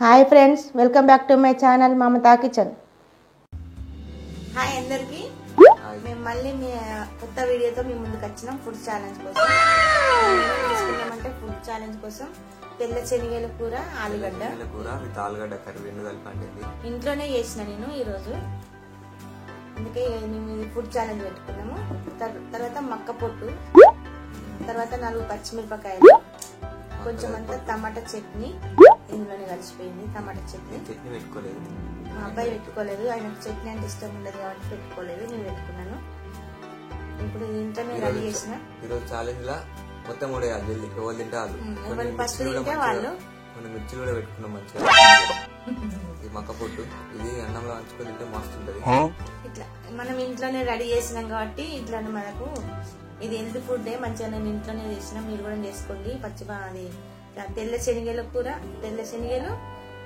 Hi friends, welcome back to my channel Mamata kitchen. Hi అందరికి. మేము మళ్ళీ మీ కొత్త వీడియోతో మీ ముందుకు వచ్చినాం. ఫుడ్ ఛాలెంజ్ కోసం తీసుకున్నామంటే ఫుడ్ ఛాలెంజ్ కోసం తెల్ల శనగల కూర, ఆలుగడ్డ కూర విత్ ఆలుగడ్డ కర్రీ రెండు కలిపి ఇంట్లోనే చేసిన నేను ఈరోజు. అందుకే మేము ఫుడ్ ఛాలెంజ్ పెట్టుకున్నాము. తర్వాత మక్క పొట్టు, తర్వాత 4 పచ్చిమిరపకాయలు, కొంచెం అంతా టమాటా చట్నీ ఇందులోనే కలిసిపోయింది. టమాటా చట్నీ పెట్టుకోలేదు, మా అబ్బాయి పెట్టుకోలేదు. ఆయనకు చట్నీ అంటే ఇష్టం ఉండదు కాబట్టి పెట్టుకోలేదు, నేను పెట్టుకున్నాను. ఇప్పుడు ఇంట్లోనే రెడీ చేసిన. ఈరోజు ఛాలెంజ్ లా మొత్తం కూడా జల్దీ ఎవరు తింటారు. ఫస్ట్ తింటే వాళ్ళు మనం మిర్చిలు కూడా పెట్టుకున్నాం మంచిగా. ఈ మక్క పొట్టు ఇది అన్నంలో వంచుకొని తింటే మస్తు ఉంటది. ఇట్లా మనం ఇంట్లోనే రెడీ చేసినాం కాబట్టి ఇట్లా మనకు ఇది హెల్త్ ఫుడ్ మంచిగా నేను ఇంట్లోనే చేసిన. మీరు కూడా చేసుకోండి. అది తెల్ల శనగల కూర, తెల్ల శనగలు,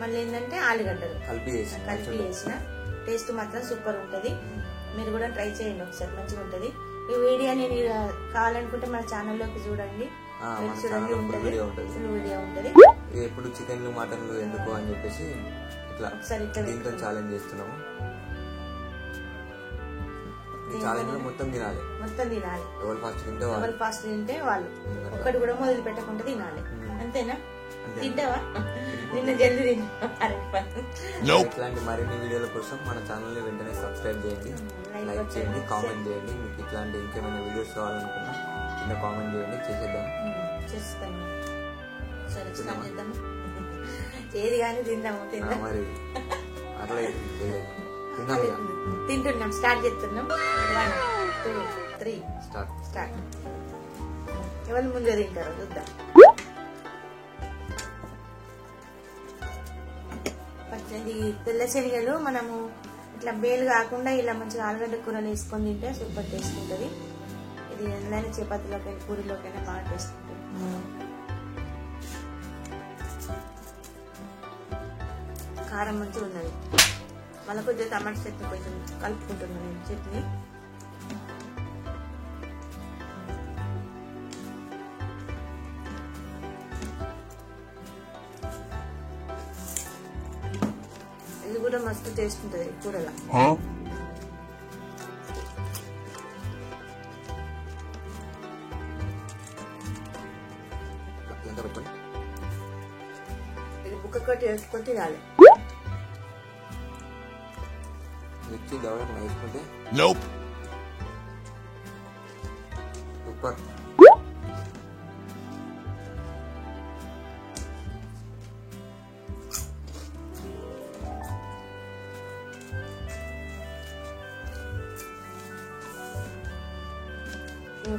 మళ్ళీ ఏంటంటే ఆలుగడ్డలు కలిపి చేసిన. టేస్ట్ మాత్రం సూపర్ ఉంటది. మీరు కూడా ట్రై చేయండి ఒకసారి, మంచిగా ఉంటది. ఈ వీడియో నేను కావాలనుకుంటే మన ఛానల్లోకి చూడండి. ఫుల్ వీడియో ఉంటది. ఎప్పుడు చికెన్లు మటన్లు ఎందుకు అని చెప్పేసి ఇట్లా దీంతో ఛాలెంజ్ చేస్తున్నాము. ఛాలెంజ్ మొత్తం తినాలి. ఎవరు ఫాస్ట్ తింటే వాళ్ళు ఒక్కటి కూడా మొదలు పెట్టకుండా తినాలి. అంతేనా? తింటావా? నిన్న జల్దీ ఇట్లాంటి మరిన్ని వీడియోల కోసం మన ఛానల్ ని వెంటనే సబ్స్క్రైబ్ చేయండి, లైక్ చేయండి, కామెంట్ చేయండి. మీకు ఇట్లాంటి ఇంకేమైనా వీడియోస్ కావాలనుకున్నా కింద కామెంట్ చేయండి, చేస్తాము. సరే స్టార్ట్ చేద్దాము. ఏది కానీ తిందాము. మరి అట్లా తింటున్నాం. స్టార్ట్ చేస్తున్నాం. 1 2 3 స్టార్ట్. ఎవరు ముందే తింటారో చూద్దాం. తెల్ల శనగలు మనము ఇట్లా బేలు కాకుండా ఇలా మంచిగా ఆలుగడ్డ కూరలు వేసుకొని తింటే సూపర్ టేస్ట్ ఉంటుంది. ఇది ఎందులోనే చపాతీలోకైనా పూరిలోకైనా బాగా టేస్ట్ ఉంటుంది. కారం మంచిగా ఉన్నది. మళ్ళీ కొంచెం టమాటా చట్నీ కొంచెం కలుపుకుంటున్నాను నేను. చట్నీ ఇది కూడా మస్తు టేస్ట్ ఉంటుంది కూరగా. ఇది బుక్క కట్టి వేసుకొని తినాలి. మిర్చి దవడ వేసుకుంటే సూపర్.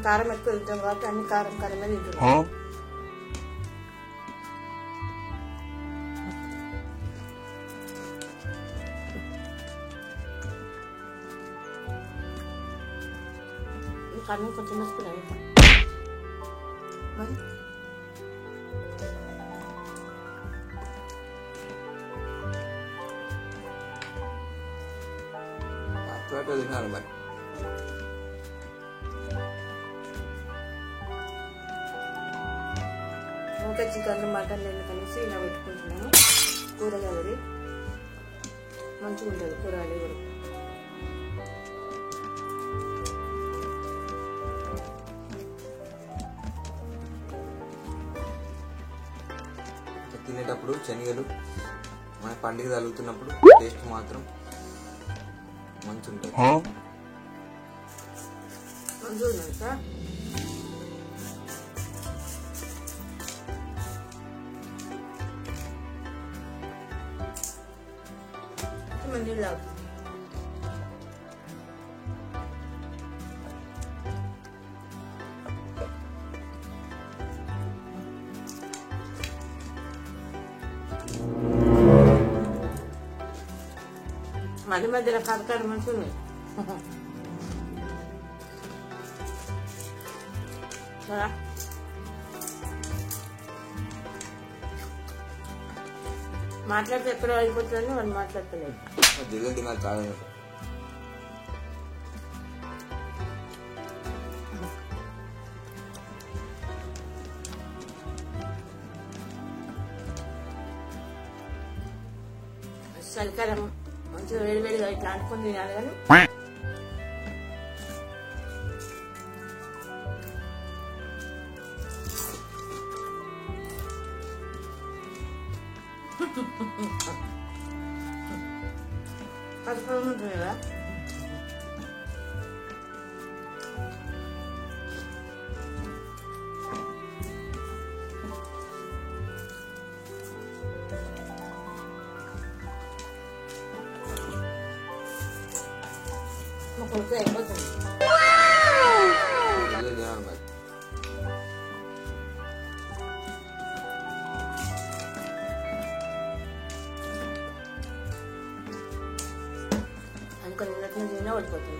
కారం ఎక్కువ తింటాం కాబట్టి అన్ని కారమే తింటున్నాం. కారం కొంచెం వేసుకున్నాను. తినాలి మరి. ఇంకా చికెన్ మటన్ రెండు కలిసి ఇలా పెట్టుకుంటున్నాము. కూరగాయలు మంచిగా ఉంటుంది. కూరగాయలు కూడా తినేటప్పుడు శనగలు మన పండుగ తగులుతున్నప్పుడు టేస్ట్ మాత్రం మంచిగా ఉంటుంది. మంచిగా ఉంది సార్. మంచిగా మధ్య మధ్యలో కరకాడ మంచిగా ఉన్నాయి. మాట్లాడితే ఎక్కడో అయిపోతుందని వాళ్ళు మాట్లాడతలేదు. చలికాలం మంచిగా వేడివేడిగా ఇట్లా అనుకుని తినాలి కానీ కడుపులో ఉంటుంది కదా. మా కొడుకు అయిపోతుంది. ఇదే తినాలి మరి. అనుకుని నిన్నటి నుంచి తిన్నా ఓడిపోతుంది.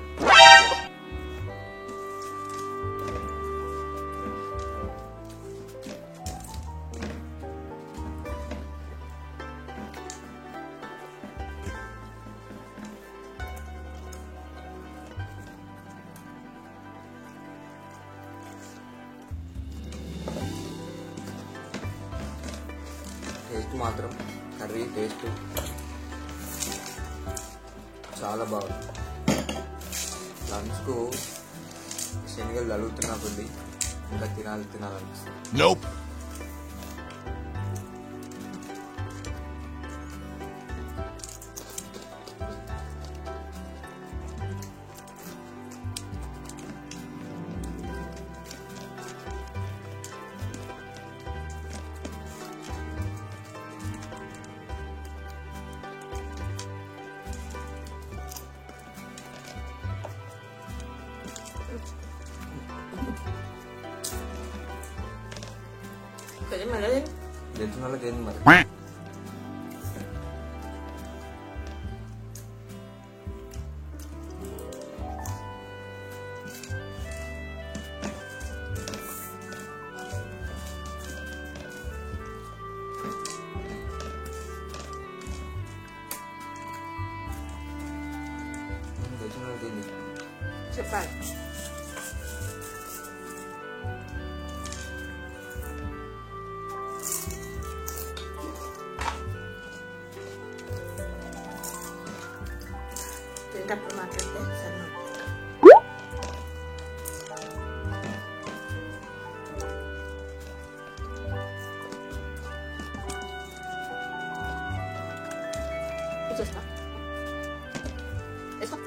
టేస్ట్ మాత్రం కర్రీ టేస్ట్ చాలా బాగుంది. లంచ్కు శనగలు తగులుతున్నా కొద్ది ఇంకా తినాలనిపిస్తుంది. తెలిసిన వాళ్ళకి ఏంది మరి. తెలిసిన వాళ్ళకి ఏంది చెప్పాలి. తింటప్పుడు మాట్లాడితే సరే. చూస్తా వేసుకో.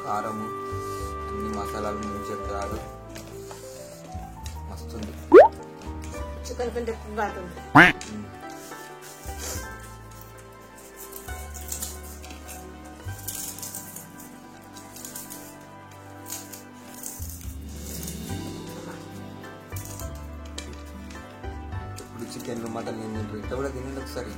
కారము అన్ని మసాలాలు ముంచెత్తారు మస్తుంది. చికెన్ కంటే ఎక్కువ బాగుంటుంది. ఇప్పుడు చికెన్ మటన్ నేను ఇట్లా కూడా తినండి ఒకసారి.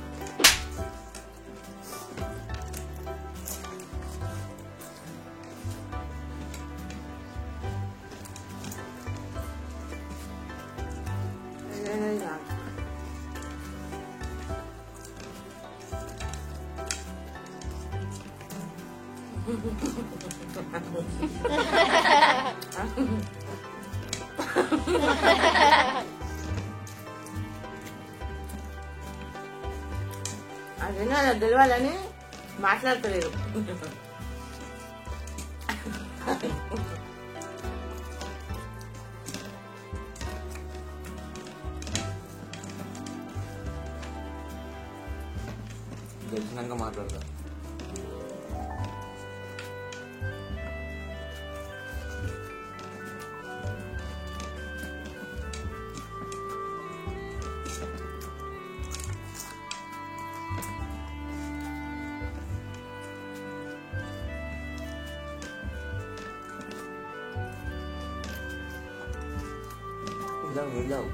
అదే అలా గెలవాలని మాట్లాడతలేదు. గెలిచినాక మాట్లాడతా. వెళ్ళావు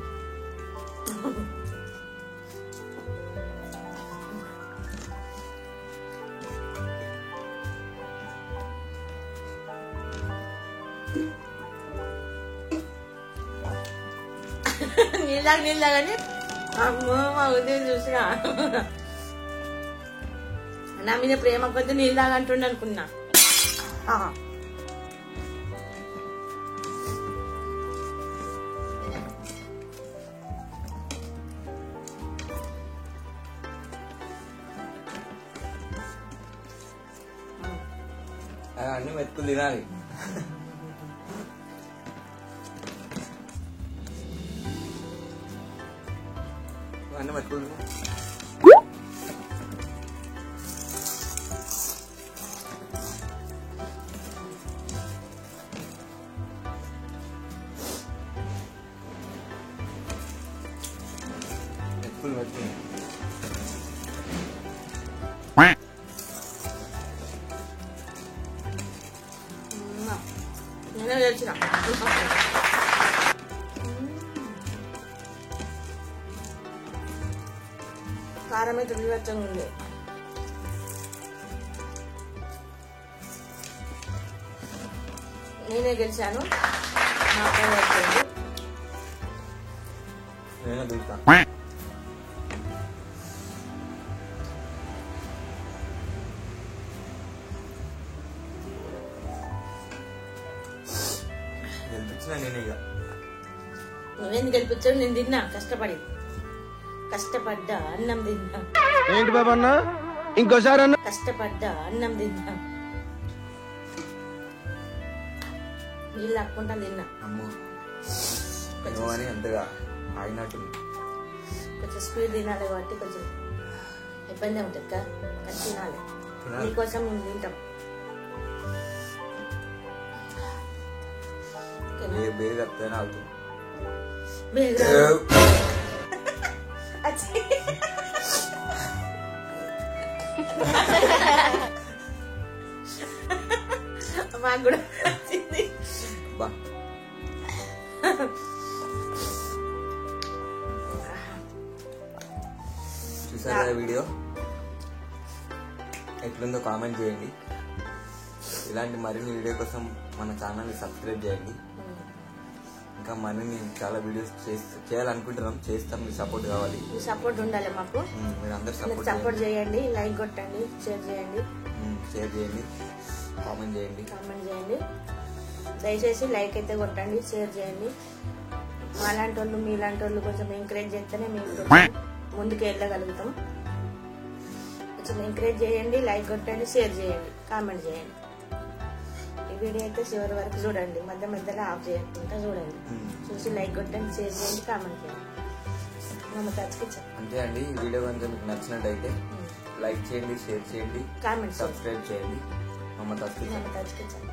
నీళ్ళని అమ్మో మా ఉదయం చూసినా నా మీద ప్రేమ కొద్ది నీళ్ళగా అంటుండ అనుకున్నా. అన్ని మెతుకులు తినాలి. అన్ని మెతుకులు మెతుకులు మెతుకులు నేనే తెలిసిన కారం అయితే వివచ్చంగా ఉంది. నేనే గెలిచాను. మా అబ్బాయి వచ్చింది. నేనే గెలుస్తా. గెలిపించిన నేనే ఇక. నువ్వేందుకు గెలిపించావు? నేను తిన్నా కష్టపడ్డా అన్నం తిన్నా. ఏంటి బాబా అన్న ఇంకోసారి అన్న కష్టపడ్డా అన్నం తిన్నా. నీళ్ళు అక్కుంటా తిన్నా. అమ్మో ఏమో అని అంతగా ఆగినట్టుంది. కొంచెం స్పీడ్ తినాలి కాబట్టి కొంచెం ఇబ్బంది ఉంటుంది కదా. కానీ తినాలి. నీకోసం మేము తింటాం. బేగ వస్తేనే అవుతుంది. మాకు కూడా వచ్చింది. చూసారా వీడియో ఎట్లుందో కామెంట్ చేయండి. ఇలాంటి మరిన్ని వీడియో కోసం మన ఛానల్ని సబ్స్క్రైబ్ చేయండి. ఇంకా మరిన్ని చాలా వీడియోస్ చేయాలనుకుంటున్నాం, చేస్తాం. మీ సపోర్ట్ కావాలి. మీ సపోర్ట్ ఉండాలి మాకు. మీరు అందరు సపోర్ట్ చేయండి. లైక్ కొట్టండి, షేర్ చేయండి, కామెంట్ చేయండి. దయచేసి లైక్ అయితే కొట్టండి, షేర్ చేయండి. మాలాంటి వాళ్ళు మీలాంటి వాళ్ళు కొంచెం ఎంకరేజ్ చేస్తేనే మేము ముందుకు వెళ్ళగలుగుతాం. కొంచెం ఎంకరేజ్ చేయండి, లైక్ కొట్టండి, షేర్ చేయండి, కామెంట్ చేయండి. ఈ వీడియో అయితే చివరి వరకు చూడండి, మధ్యలో ఆఫ్ చేయకుండా చూడండి. చూసి లైక్ కొట్టండి, షేర్ చేయండి, కామెంట్ చేయండి. అంతే అండి. ఈ వీడియో కనుక మీకు నచ్చినట్టయితే లైక్ చేయండి, షేర్ చేయండి, కామెంట్ సబ్స్క్రైబ్ చేయండి. మమ్మ తస్కిచ్చన్.